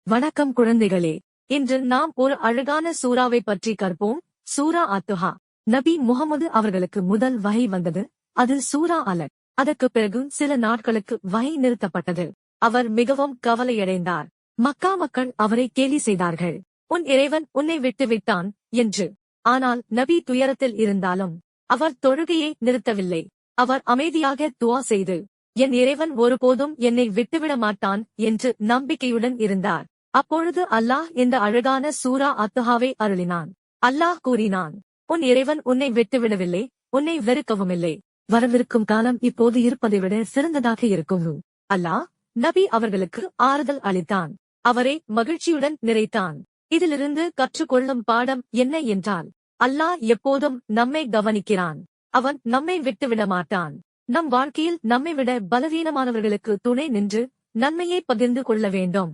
வணக்கம் குழந்தைகளே, இன்று நாம் ஒரு அழகான சூறாவை பற்றி கற்போம். சூரா அத்துஹா. நபி முகமது அவர்களுக்கு முதல் வஹி வந்தது. அது சூரா அலக். அதற்கு பிறகு சில நாட்களுக்கு வஹி நிறுத்தப்பட்டது. அவர் மிகவும் கவலையடைந்தார். மக்கா மக்கள் அவரை கேலி செய்தார்கள். உன் இறைவன் உன்னை விட்டு விட்டான் என்று. ஆனால் நபி துயரத்தில் இருந்தாலும் அவர் தொழுகையை நிறுத்தவில்லை. அவர் அமைதியாக துஆ செய்து, என் இறைவன் ஒருபோதும் என்னை விட்டுவிட மாட்டான் என்று நம்பிக்கையுடன் இருந்தார். அப்பொழுது அல்லாஹ் இந்த அழகான சூரா அத்துஹாவை அருளினான். அல்லாஹ் கூறினான், உன் இறைவன் உன்னை விட்டுவிடவில்லை, உன்னை வெறுக்கவுமில்லை. வரவிருக்கும் காலம் இப்போது இருப்பதை விட சிறந்ததாக இருக்கும். அல்லாஹ் நபி அவர்களுக்கு ஆறுதல் அளித்தான். அவரை மகிழ்ச்சியுடன் நிறைத்தான். இதிலிருந்து கற்றுக்கொள்ளும் பாடம் என்ன என்றால், அல்லாஹ் எப்போதும் நம்மை கவனிக்கிறான். அவன் நம்மை விட்டுவிட மாட்டான். நம் வாழ்க்கையில் நம்மை விட பலவீனமானவர்களுக்கு துணை நின்று நன்மையை பகிர்ந்து கொள்ள வேண்டும்.